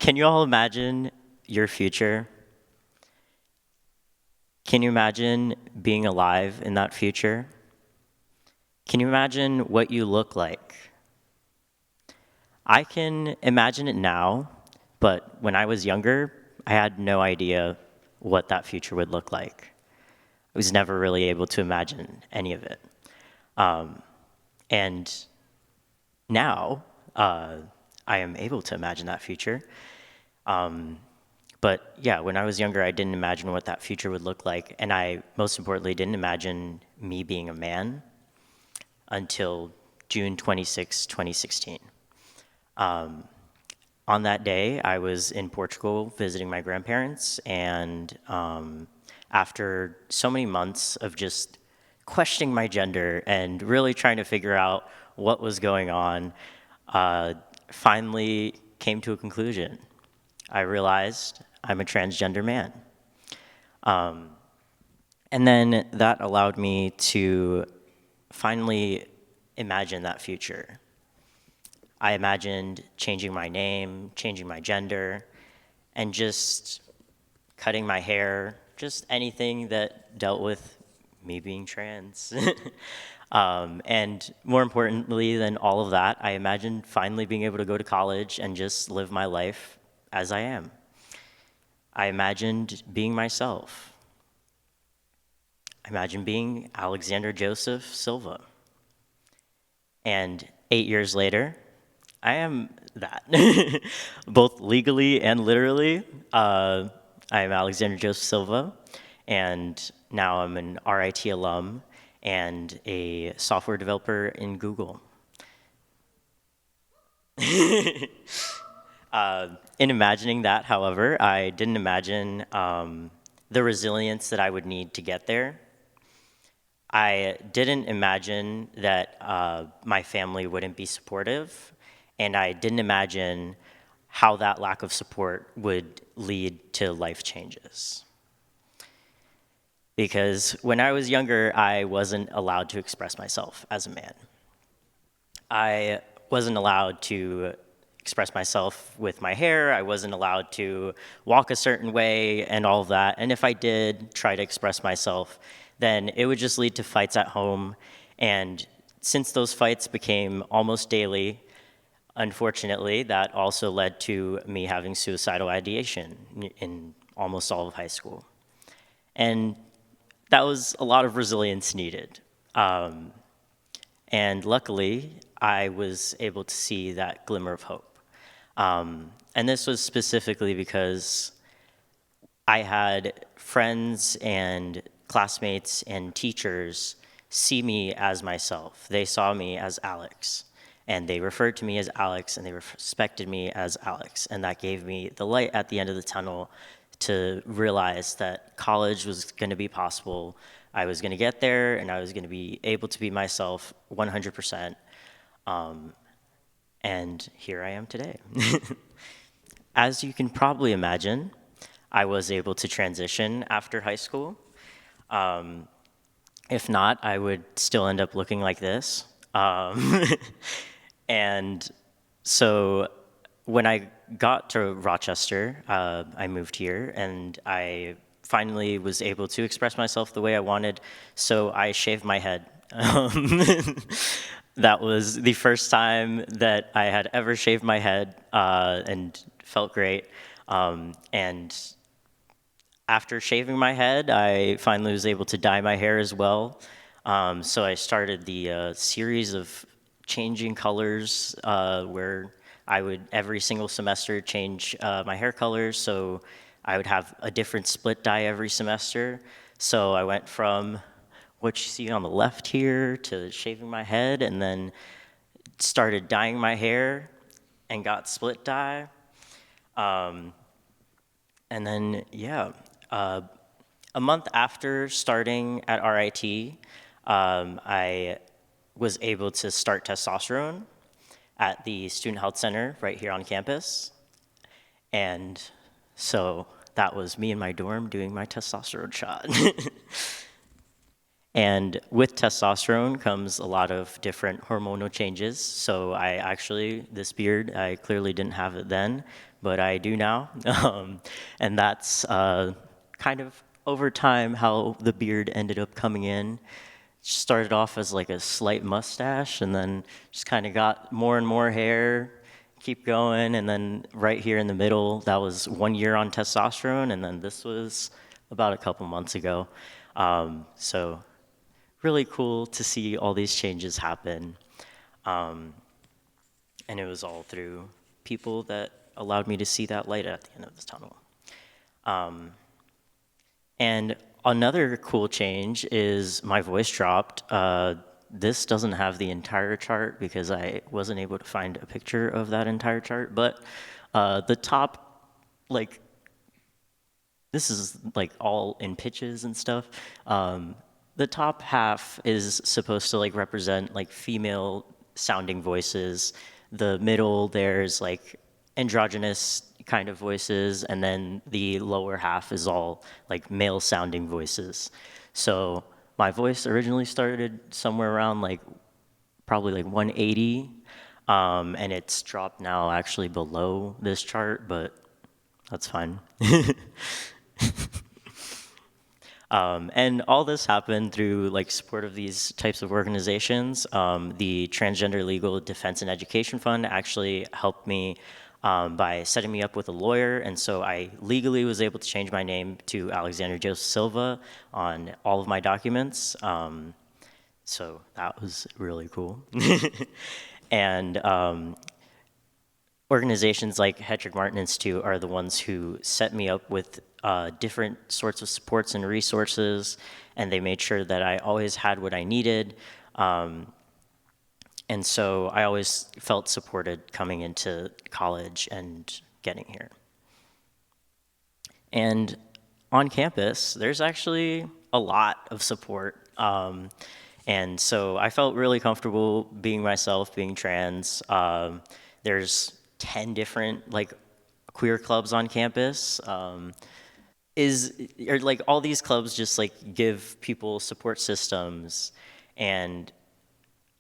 Can you all imagine your future? Can you imagine being alive in that future? Can you imagine what you look like? I can imagine it now, but when I was younger, I had no idea what that future would look like. I was never really able to imagine any of it. And now, I am able to imagine that future. But yeah, when I was younger, I didn't imagine what that future would look like. And I, most importantly, didn't imagine me being a man until June 26, 2016. On that day, I was in Portugal visiting my grandparents, and after so many months of just questioning my gender and really trying to figure out what was going on, finally came to a conclusion. I realized I'm a transgender man. And then that allowed me to finally imagine that future. I imagined changing my name, changing my gender, and just cutting my hair, just anything that dealt with me being trans. And more importantly than all of that, I imagined finally being able to go to college and just live my life as I am. I imagined being myself. I imagined being Alexander Joseph Silva. And 8 years later, I am that, both legally and literally. I am Alexander Joseph Silva, and now I'm an RIT alum and a software developer in Google. In imagining that, however, I didn't imagine the resilience that I would need to get there. I didn't imagine that my family wouldn't be supportive, and I didn't imagine how that lack of support would lead to life changes. Because when I was younger, I wasn't allowed to express myself as a man. I wasn't allowed to express myself with my hair. I wasn't allowed to walk a certain way and all of that. And if I did try to express myself, then it would just lead to fights at home. And since those fights became almost daily, unfortunately, that also led to me having suicidal ideation in almost all of high school. And that was a lot of resilience needed. And luckily, I was able to see that glimmer of hope. And this was specifically because I had friends and classmates and teachers see me as myself. They saw me as Alex, and they referred to me as Alex, and they respected me as Alex. And that gave me the light at the end of the tunnel to realize that college was going to be possible. I was going to get there, and I was going to be able to be myself 100%. And here I am today. As you can probably imagine, I was able to transition after high school. If not, I would still end up looking like this. And so when I got to Rochester, I moved here, and I finally was able to express myself the way I wanted, so I shaved my head. That was the first time that I had ever shaved my head, and felt great. And after shaving my head, I finally was able to dye my hair as well. So I started the series of changing colors where I would every single semester change my hair colors. So I would have a different split dye every semester. So I went from what you see on the left here to shaving my head, and then started dyeing my hair and got split dye. And then, yeah, a month after starting at RIT, I was able to start testosterone at the Student Health Center right here on campus. And so that was me in my dorm doing my testosterone shot. And with testosterone comes a lot of different hormonal changes. So I actually, this beard, I clearly didn't have it then, but I do now. And that's kind of over time how the beard ended up coming in. Started off as like a slight mustache, and then just kind of got more and more hair, keep going, and then right here in the middle, that was 1 year on testosterone, and then this was about a couple months ago. So really cool to see all these changes happen. And it was all through people that allowed me to see that light at the end of the tunnel. And another cool change is my voice dropped. This doesn't have the entire chart because I wasn't able to find a picture of that entire chart, but the top, like, this is like all in pitches and stuff. The top half is supposed to like represent like female sounding voices. The middle, there's like androgynous kind of voices, and then the lower half is all like male sounding voices. So my voice originally started somewhere around like probably like 180, and it's dropped now actually below this chart, but that's fine. And all this happened through like support of these types of organizations. The Transgender Legal Defense and Education Fund actually helped me by setting me up with a lawyer, and so I legally was able to change my name to Alexander Joseph Silva on all of my documents. So that was really cool. And organizations like Hedrick Martin Institute are the ones who set me up with different sorts of supports and resources, and they made sure that I always had what I needed. And so I always felt supported coming into college and getting here. And on campus, there's actually a lot of support. And so I felt really comfortable being myself, being trans. There's 10 different like queer clubs on campus. Or like all these clubs just like give people support systems, and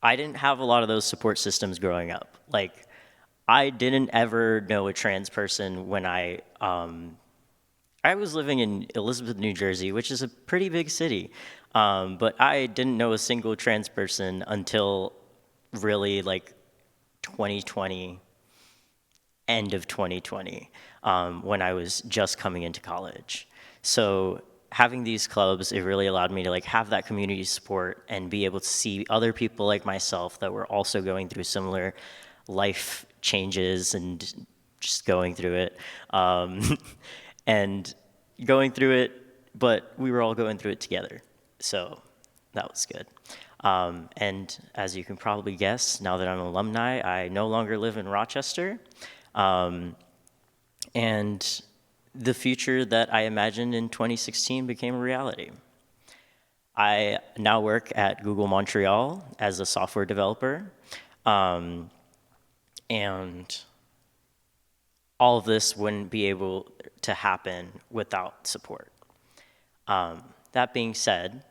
I didn't have a lot of those support systems growing up. Like, I didn't ever know a trans person when I was living in Elizabeth, New Jersey, which is a pretty big city, but I didn't know a single trans person until really like 2020, end of 2020, when I was just coming into college. So having these clubs, it really allowed me to like have that community support and be able to see other people like myself that were also going through similar life changes and just going through it. And going through it, but we were all going through it together. So that was good. And as you can probably guess, now that I'm an alumni, I no longer live in Rochester. And the future that I imagined in 2016 became a reality. I now work at Google Montreal as a software developer. And all of this wouldn't be able to happen without support. That being said,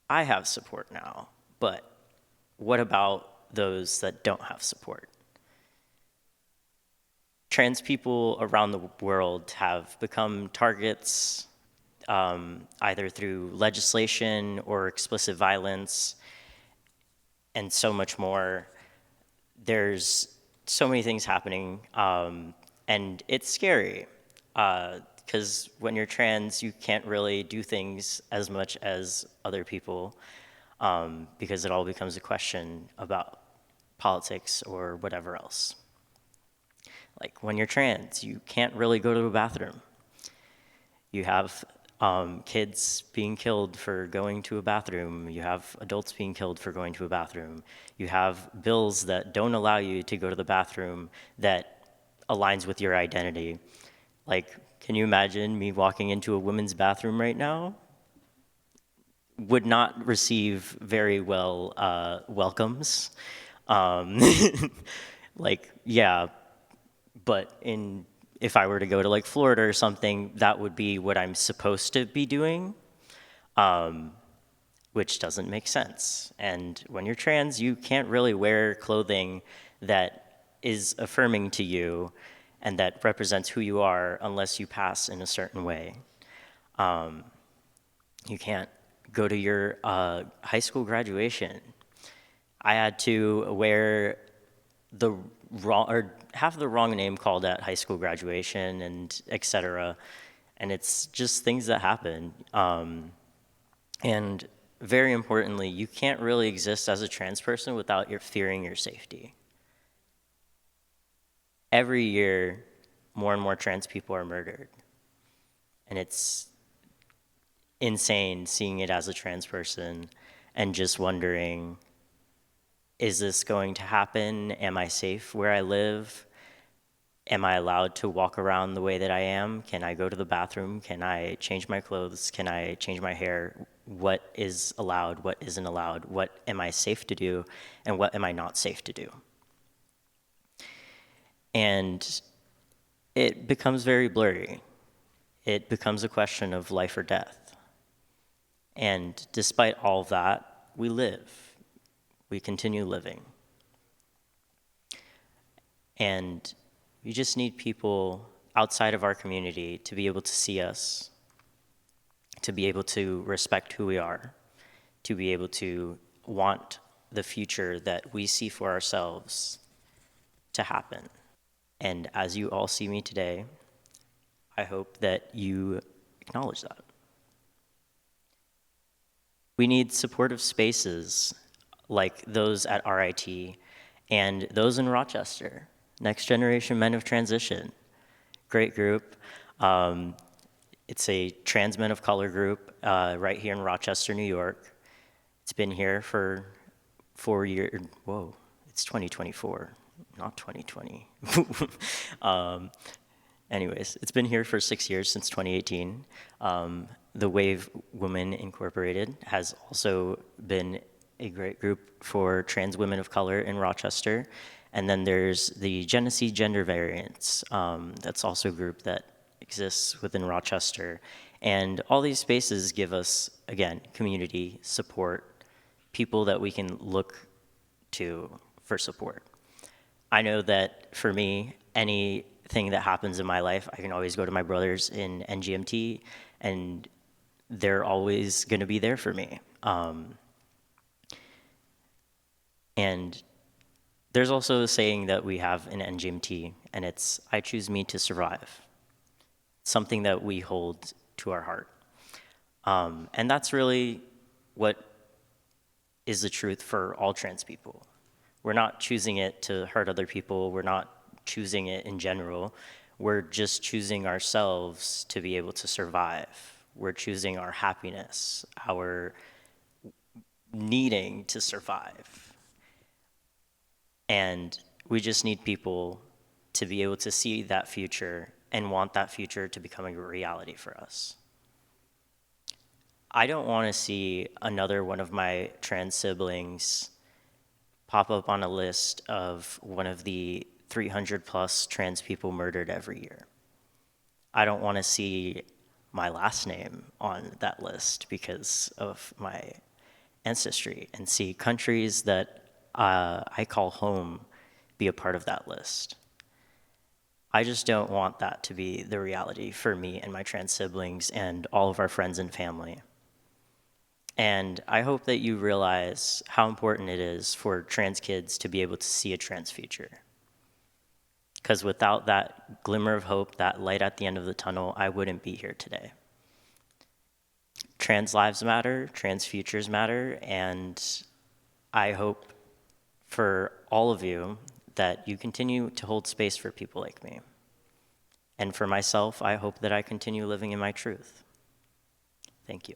I have support now, but what about those that don't have support? Trans people around the world have become targets either through legislation or explicit violence and so much more. There's so many things happening, and it's scary because when you're trans, you can't really do things as much as other people because it all becomes a question about politics or whatever else. Like when you're trans, you can't really go to a bathroom. You have kids being killed for going to a bathroom. You have adults being killed for going to a bathroom. You have bills that don't allow you to go to the bathroom that aligns with your identity. Like, can you imagine me walking into a women's bathroom right now? Would not receive very well welcomes. Like, yeah. But if I were to go to like Florida or something, that would be what I'm supposed to be doing, which doesn't make sense. And when you're trans, you can't really wear clothing that is affirming to you and that represents who you are unless you pass in a certain way. You can't go to your high school graduation. I had to wear the wrong, or have the wrong name called at high school graduation, and et cetera. And it's just things that happen. And very importantly, you can't really exist as a trans person without fearing your safety. Every year, more and more trans people are murdered. And it's insane seeing it as a trans person and just wondering, is this going to happen? Am I safe where I live? Am I allowed to walk around the way that I am? Can I go to the bathroom? Can I change my clothes? Can I change my hair? What is allowed? What isn't allowed? What am I safe to do? And what am I not safe to do? And it becomes very blurry. It becomes a question of life or death. And despite all of that, we live. We continue living. And we just need people outside of our community to be able to see us, to be able to respect who we are, to be able to want the future that we see for ourselves to happen. And as you all see me today, I hope that you acknowledge that. We need supportive spaces like those at RIT and those in Rochester. Next Generation Men of Transition, great group. It's a trans men of color group right here in Rochester, New York. It's been here for 4 years. Whoa, it's 2024, not 2020. Anyways, it's been here for 6 years, since 2018. The Wave Women Incorporated has also been a great group for trans women of color in Rochester. And then there's the Genesee Gender Variants. That's also a group that exists within Rochester. And all these spaces give us, again, community, support, people that we can look to for support. I know that for me, anything that happens in my life, I can always go to my brothers in NGMT, and they're always gonna be there for me. And there's also a saying that we have in NGMT, and it's, I choose me to survive. Something that we hold to our heart. And that's really what is the truth for all trans people. We're not choosing it to hurt other people. We're not choosing it in general. We're just choosing ourselves to be able to survive. We're choosing our happiness, our needing to survive. And we just need people to be able to see that future and want that future to become a reality for us. I don't want to see another one of my trans siblings pop up on a list of one of the 300 plus trans people murdered every year. I don't want to see my last name on that list because of my ancestry, and see countries that I call home be a part of that list. I just don't want that to be the reality for me and my trans siblings and all of our friends and family. And I hope that you realize how important it is for trans kids to be able to see a trans future. Because without that glimmer of hope, that light at the end of the tunnel, I wouldn't be here today. Trans lives matter, trans futures matter, and I hope for all of you that you continue to hold space for people like me. And for myself, I hope that I continue living in my truth. Thank you.